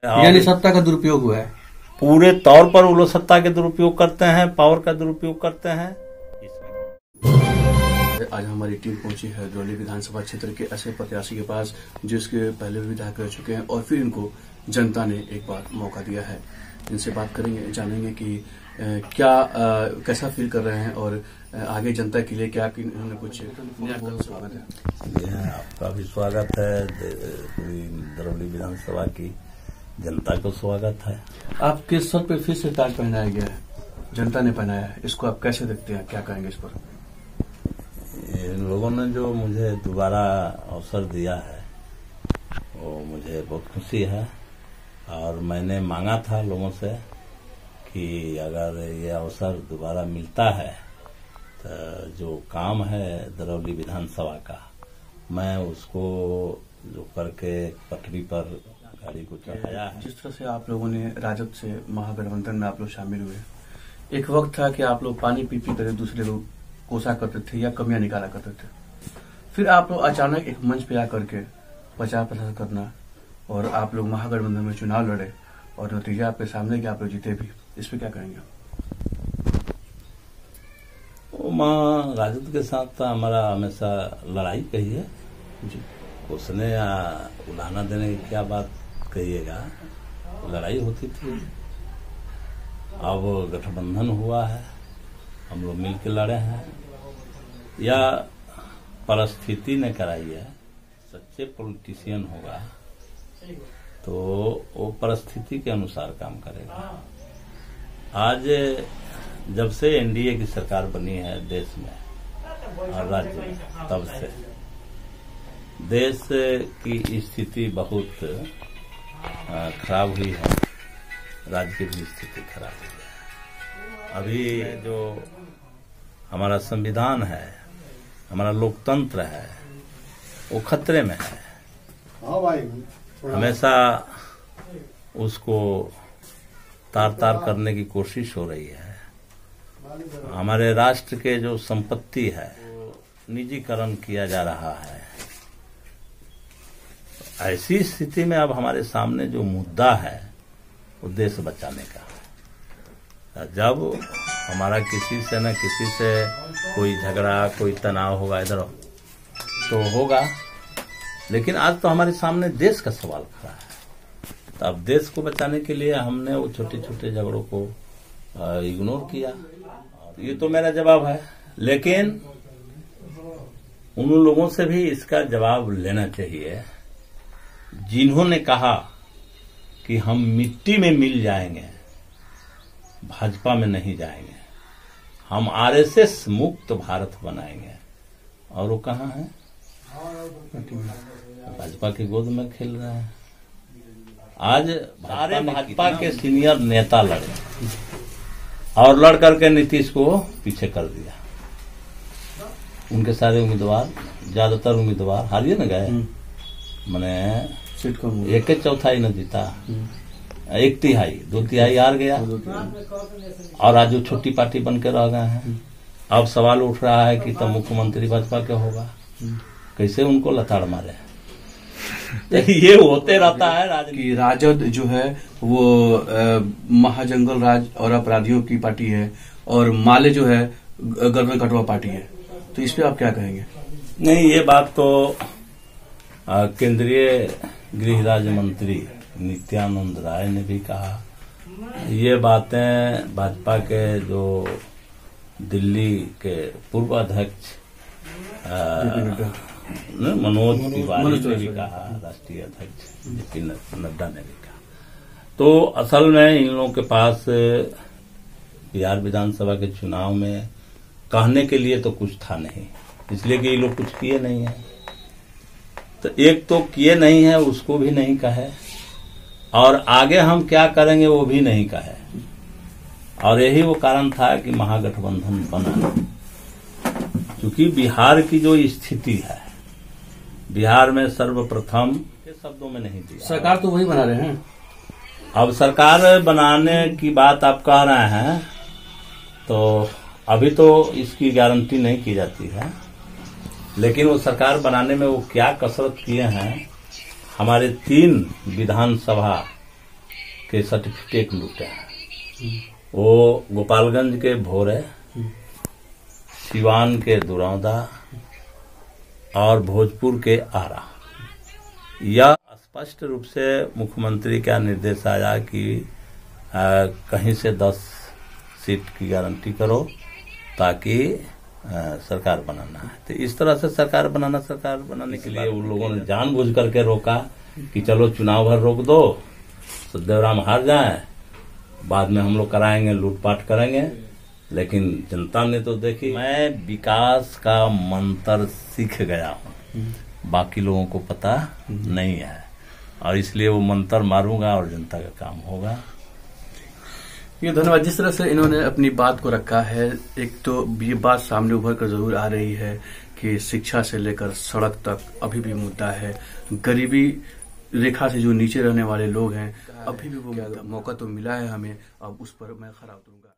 यानी सत्ता का दुरुपयोग हुआ है। पूरे तौर पर वो लोग सत्ता के दुरुपयोग करते हैं, पावर का दुरुपयोग करते हैं। आज हमारी टीम पहुंची है दरौली विधानसभा क्षेत्र के ऐसे प्रत्याशी के पास जिसके पहले भी विधायक रह चुके हैं और फिर इनको जनता ने एक बार मौका दिया है। इनसे बात करेंगे, जानेंगे कि कैसा फील कर रहे हैं और आगे जनता के लिए क्या इन्होंने कुछ नया कर। स्वागत है। आपका भी स्वागत है, पूरी दरौली विधानसभा की जनता को स्वागत है। आपके सर पे फिर से ताज पहनाया गया है, जनता ने पहनाया है, इसको आप कैसे देखते हैं, क्या कहेंगे इस पर? इन लोगों ने जो मुझे दोबारा अवसर दिया है वो मुझे बहुत खुशी है और मैंने मांगा था लोगों से कि अगर ये अवसर दोबारा मिलता है तो जो काम है दरौली विधानसभा का मैं उसको जो करके पटरी पर गाड़ी को चढ़ाया है। जिस तरह से आप लोगों ने राजद से महागठबंधन में आप लोग शामिल हुए, एक वक्त था कि आप लोग पानी पी कर दूसरे लोग कोसा करते थे या कमियां निकाला करते थे, फिर आप लोग अचानक एक मंच पे आकर के प्रचार प्रसार करना और आप लोग महागठबंधन में चुनाव लड़े और नतीजा आपके सामने कि आप लोग जीते भी, इस पे क्या कहेंगे? राजद के साथ हमारा हमेशा लड़ाई कही है जी, उसने उलाहना देने की क्या बात कहिएगा, लड़ाई होती थी। अब गठबंधन हुआ है, हम लोग मिलकर लड़े हैं या परिस्थिति ने कराई है। सच्चे पॉलिटिशियन होगा तो वो परिस्थिति के अनुसार काम करेगा। आज जब से एनडीए की सरकार बनी है देश में और राज्य में, तब से देश की स्थिति बहुत खराब हुई है, राज्य की भी स्थिति खराब हुई है। अभी जो हमारा संविधान है, हमारा लोकतंत्र है, वो खतरे में है। हमेशा उसको तार तार करने की कोशिश हो रही है। हमारे राष्ट्र के जो संपत्ति है निजीकरण किया जा रहा है। ऐसी स्थिति में अब हमारे सामने जो मुद्दा है वो देश बचाने का है। जब हमारा किसी से न किसी से कोई झगड़ा, कोई तनाव होगा इधर तो होगा, लेकिन आज तो हमारे सामने देश का सवाल खड़ा है। तो अब देश को बचाने के लिए हमने वो छोटे छोटे झगड़ों को इग्नोर किया। ये तो मेरा जवाब है, लेकिन उन लोगों से भी इसका जवाब लेना चाहिए जिन्होंने कहा कि हम मिट्टी में मिल जाएंगे, भाजपा में नहीं जाएंगे, हम आरएसएस मुक्त भारत बनाएंगे। और वो कहाँ है? भाजपा की गोद में खेल रहे हैं। आज भाजपा के सीनियर नेता लड़े और लड़ करके नीतीश को पीछे कर दिया। उनके सारे उम्मीदवार, ज्यादातर उम्मीदवार हारिए न गए, मैंने एक चौथाई न जीता, 1/3, 2/3 हार गया और आज वो छोटी पार्टी बन के रह गए हैं। अब सवाल उठ रहा है कि तब मुख्यमंत्री भाजपा क्या होगा, कैसे उनको लताड़ मारे। ये होते रहता है। कि राजद जो है वो महाजंगल राज और अपराधियों की पार्टी है और माले जो है गर्दन कटवा पार्टी है, तो इस पे आप क्या कहेंगे? नहीं, ये बात तो केंद्रीय गृह राज्य मंत्री नित्यानंद राय ने भी कहा। ये बातें भाजपा के जो दिल्ली के पूर्व अध्यक्ष मनोज तिवारी ने भी कहा, राष्ट्रीय अध्यक्ष जेपी नड्डा ने भी कहा। तो असल में इन लोगों के पास बिहार विधानसभा के चुनाव में कहने के लिए तो कुछ था नहीं, इसलिए कि ये लोग कुछ किए नहीं है। तो एक तो किए नहीं है, उसको भी नहीं कहे, और आगे हम क्या करेंगे वो भी नहीं कहे। और यही वो कारण था कि महागठबंधन बना, क्योंकि बिहार की जो स्थिति है, बिहार में सर्वप्रथम के शब्दों में नहीं दिया। सरकार तो वही बना रहे हैं। अब सरकार बनाने की बात आप कह रहे हैं, तो अभी तो इसकी गारंटी नहीं की जाती है, लेकिन वो सरकार बनाने में वो क्या कसरत किए हैं। हमारे 3 विधानसभा के सर्टिफिकेट लूटे हैं। वो गोपालगंज के भोरे, सिवान के दुरौदा और भोजपुर के आरा। यह स्पष्ट रूप से मुख्यमंत्री का निर्देश आया कि कहीं से 10 सीट की गारंटी करो ताकि सरकार बनाना है। तो इस तरह से सरकार बनाने के लिए उन लोगों ने जानबूझ करके रोका कि चलो चुनाव भर रोक दो, सुखदेवराम हार जाए, बाद में हम लोग कराएंगे, लूटपाट करेंगे। लेकिन जनता ने तो देखी। मैं विकास का मंत्र सीख गया हूँ, बाकी लोगों को पता नहीं है, और इसलिए वो मंत्र मारूंगा और जनता का काम होगा। ये धन्यवाद। जिस तरह से इन्होंने अपनी बात को रखा है, एक तो ये बात सामने उभर कर जरूर आ रही है कि शिक्षा से लेकर सड़क तक अभी भी मुद्दा है। गरीबी रेखा से जो नीचे रहने वाले लोग हैं, अभी भी वो मौका तो मिला है हमें, अब उस पर मैं खरा उतरूंगा।